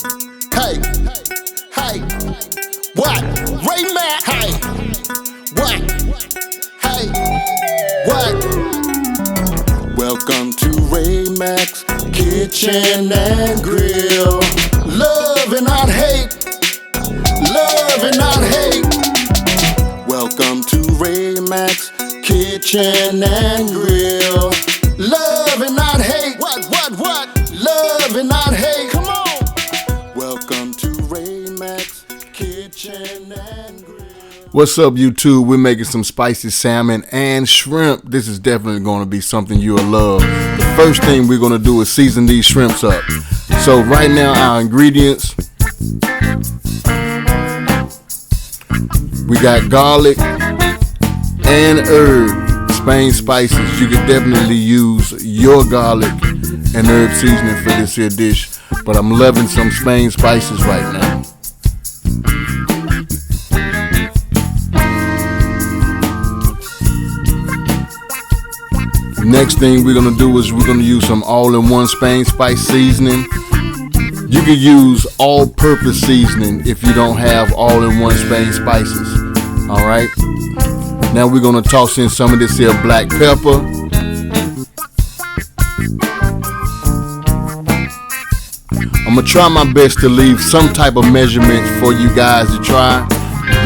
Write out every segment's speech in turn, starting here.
Hey, hey, what? Ray Mack, hey, what? Hey, what? Welcome to Ray Mack's Kitchen and Grill. Love and not hate. Love and not hate. Welcome to Ray Mack's Kitchen and Grill. Love and not hate. What? Love and not hate. Come on. Welcome to Ray Mack's Kitchen and Grill. What's up, YouTube? We're making some spicy salmon and shrimp. This is definitely going to be something you'll love. The first thing we're going to do is season these shrimps up. So right now our ingredients, we got garlic and herb, Spain spices. You can definitely use your garlic and herb seasoning for this here dish, but I'm loving some Spain spices right now. Next thing we're gonna do is we're gonna use some all-in-one Spain spice seasoning. You can use all-purpose seasoning if you don't have all-in-one Spain spices. All right. Now we're gonna toss in some of this here black pepper. I'm gonna try my best to leave some type of measurement for you guys to try,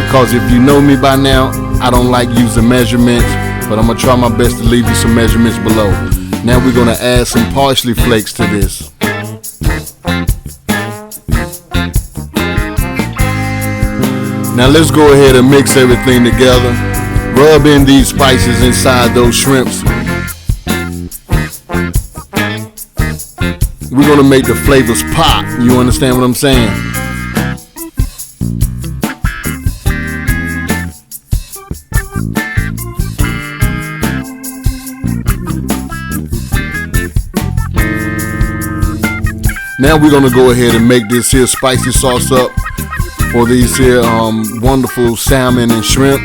because if you know me by now, I don't like using measurements, but I'm gonna try my best to leave you some measurements below. Now we're gonna add some parsley flakes to this. Now let's go ahead and mix everything together. Rub in these spices inside those shrimps. We're gonna make the flavors pop. You understand what I'm saying? Now we're gonna go ahead and make this here spicy sauce up for these here wonderful salmon and shrimp.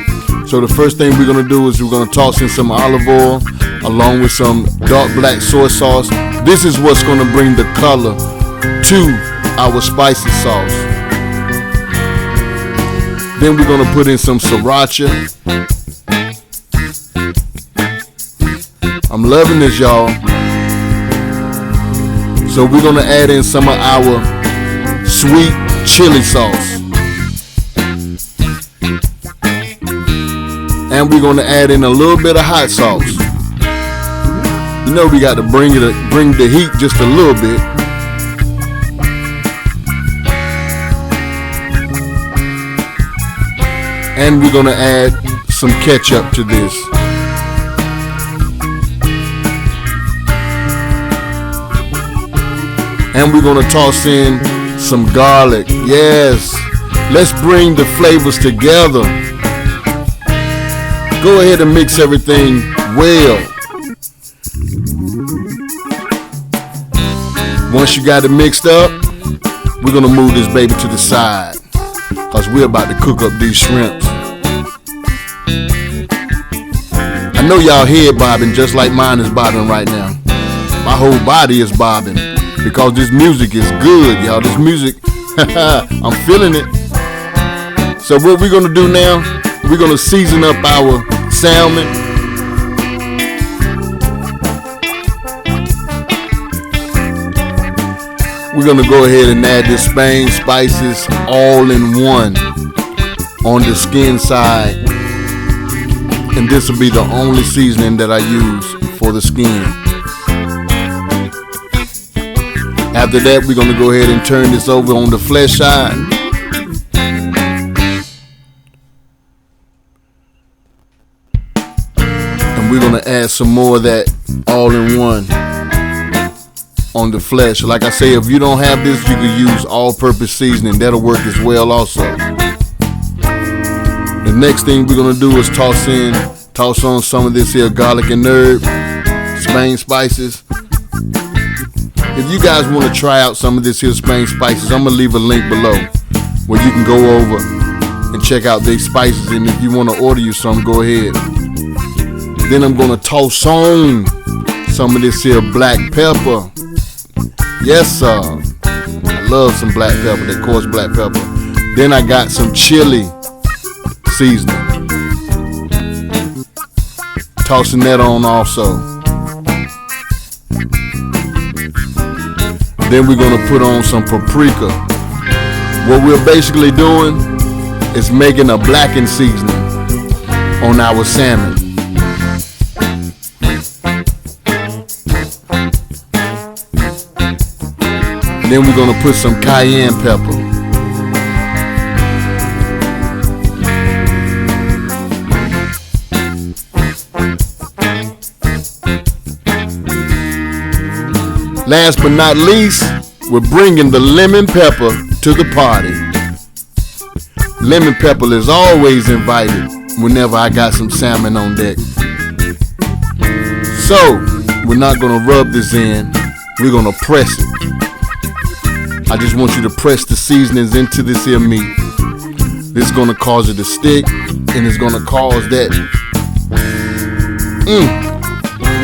So the first thing we're gonna do is we're gonna toss in some olive oil along with some dark black soy sauce. This is what's gonna bring the color to our spicy sauce. Then we're gonna put in some sriracha. I'm loving this, y'all. So we're gonna add in some of our sweet chili sauce. And we're gonna add in a little bit of hot sauce. You know we got to bring the heat just a little bit. And we're gonna add some ketchup to this. And we're gonna toss in some garlic. Yes, let's bring the flavors together. Go ahead and mix everything well. Once you got it mixed up, we're gonna move this baby to the side, because we're about to cook up these shrimps. I know y'all head bobbing just like mine is bobbing right now. My whole body is bobbing because this music is good, y'all. This music, I'm feeling it. So what we're gonna do now, we're gonna season up our salmon. We're gonna go ahead and add the Spain spices all in one on the skin side. And this will be the only seasoning that I use for the skin. After that, we're gonna go ahead and turn this over on the flesh side. We're gonna add some more of that all-in-one on the flesh. Like I say, if you don't have this, you can use all-purpose seasoning. That'll work as well also. The next thing we're gonna do is toss on some of this here garlic and herb, Spain spices. If you guys want to try out some of this here Spain spices, I'm gonna leave a link below where you can go over and check out these spices. And if you want to order you some, go ahead. Then I'm gonna toss on some of this here black pepper. Yes, sir. I love some black pepper, that coarse black pepper. Then I got some chili seasoning. Tossing that on also. Then we're gonna put on some paprika. What we're basically doing is making a blackened seasoning on our salmon. Then we're gonna put some cayenne pepper. Last but not least, we're bringing the lemon pepper to the party. Lemon pepper is always invited whenever I got some salmon on deck. So, we're not gonna rub this in, we're gonna press it. I just want you to press the seasonings into this here meat. This is gonna cause it to stick, and it's gonna cause that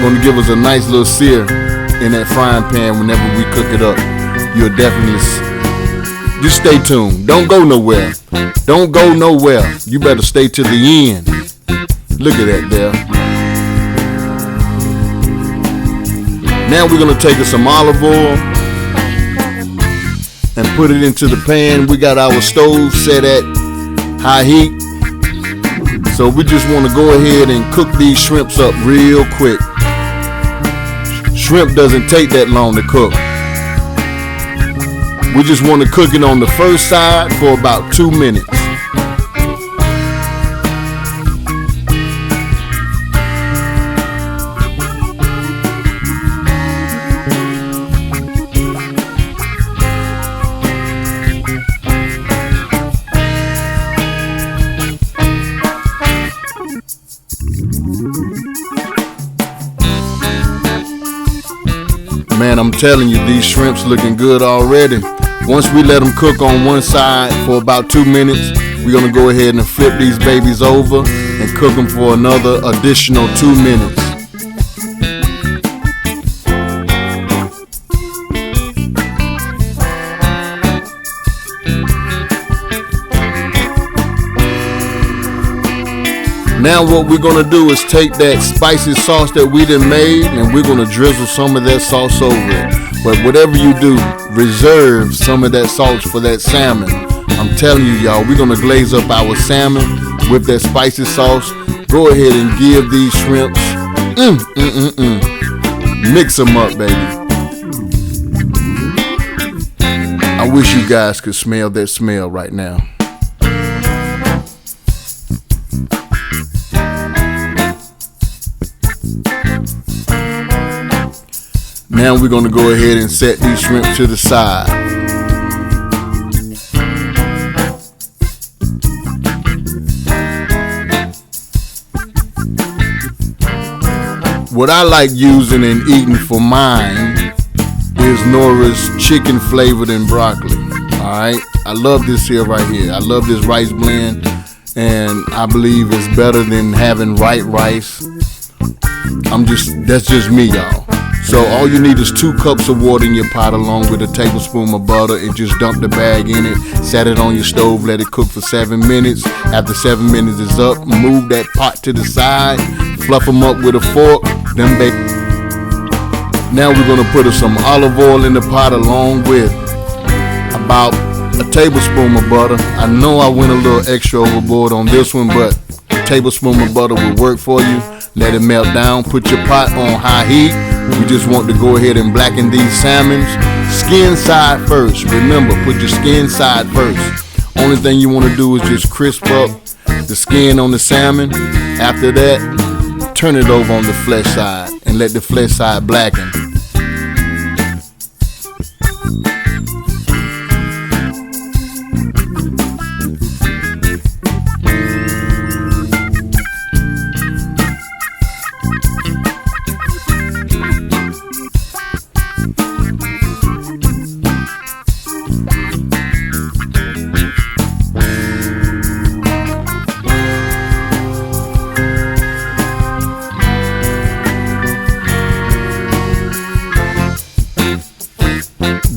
gonna give us a nice little sear in that frying pan whenever we cook it up. You'll definitely just stay tuned. Don't go nowhere. Don't go nowhere. You better stay to the end. Look at that there. Now we're gonna take some olive oil and put it into the pan. We got our stove set at high heat. So we just want to go ahead and cook these shrimps up real quick. Shrimp doesn't take that long to cook. We just want to cook it on the first side for about 2 minutes. Man, I'm telling you, these shrimps looking good already. Once we let them cook on one side for about 2 minutes, we're gonna go ahead and flip these babies over and cook them for another additional 2 minutes. Now what we're gonna do is take that spicy sauce that we done made, and we're gonna drizzle some of that sauce over it. But whatever you do, reserve some of that sauce for that salmon. I'm telling you, y'all, we're gonna glaze up our salmon with that spicy sauce. Go ahead and give these shrimps, mix them up, baby. I wish you guys could smell that smell right now. Now we're gonna go ahead and set these shrimp to the side. What I like using and eating for mine is Knorr's chicken flavored in broccoli. Alright, I love this here right here. I love this rice blend, and I believe it's better than having white rice. That's just me, y'all. So all you need is 2 cups of water in your pot along with a tablespoon of butter, and just dump the bag in it, set it on your stove, let it cook for 7 minutes. After 7 minutes is up, move that pot to the side, fluff them up with a fork, then bake. Now we're gonna put some olive oil in the pot along with about a tablespoon of butter. I know I went a little extra overboard on this one, but a tablespoon of butter will work for you. Let it melt down, put your pot on high heat. We just want to go ahead and blacken these salmons. Skin side first. Remember, put your skin side first. Only thing you want to do is just crisp up the skin on the salmon. After that, turn it over on the flesh side and let the flesh side blacken.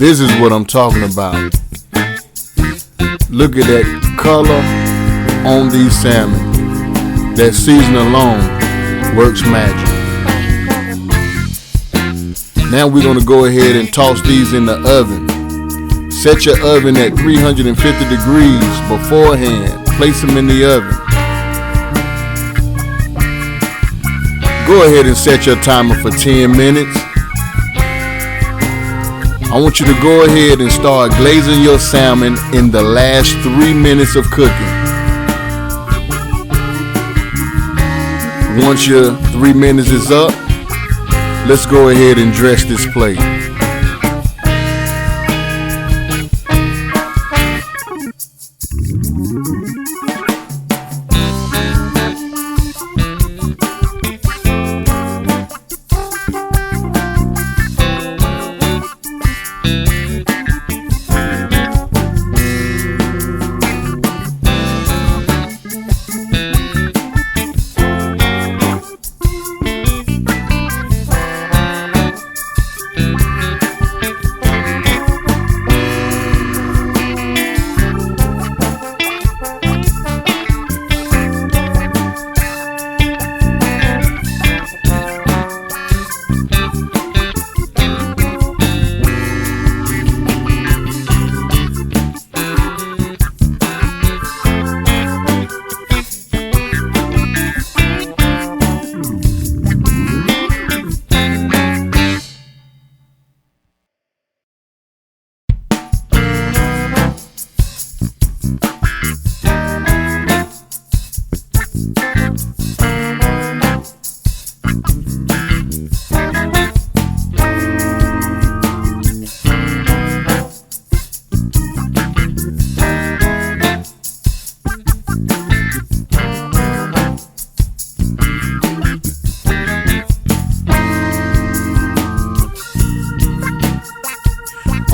This is what I'm talking about. Look at that color on these salmon. That season alone works magic. Now we're gonna go ahead and toss these in the oven. Set your oven at 350 degrees beforehand. Place them in the oven. Go ahead and set your timer for 10 minutes. I want you to go ahead and start glazing your salmon in the last 3 minutes of cooking. Once your 3 minutes is up, let's go ahead and dress this plate.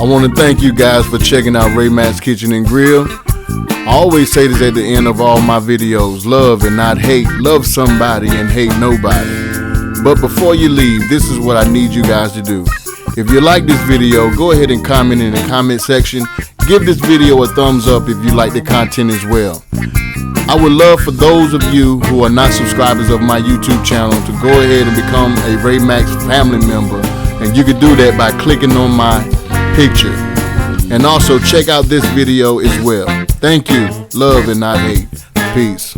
I want to thank you guys for checking out Ray Mack's Kitchen and Grill. I always say this at the end of all my videos: love and not hate. Love somebody and hate nobody. But before you leave, this is what I need you guys to do. If you like this video, go ahead and comment in the comment section. Give this video a thumbs up if you like the content as well. I would love for those of you who are not subscribers of my YouTube channel to go ahead and become a Ray Mack's family member. And you can do that by clicking on my picture. And also check out this video as well. Thank you. Love and not hate. Peace.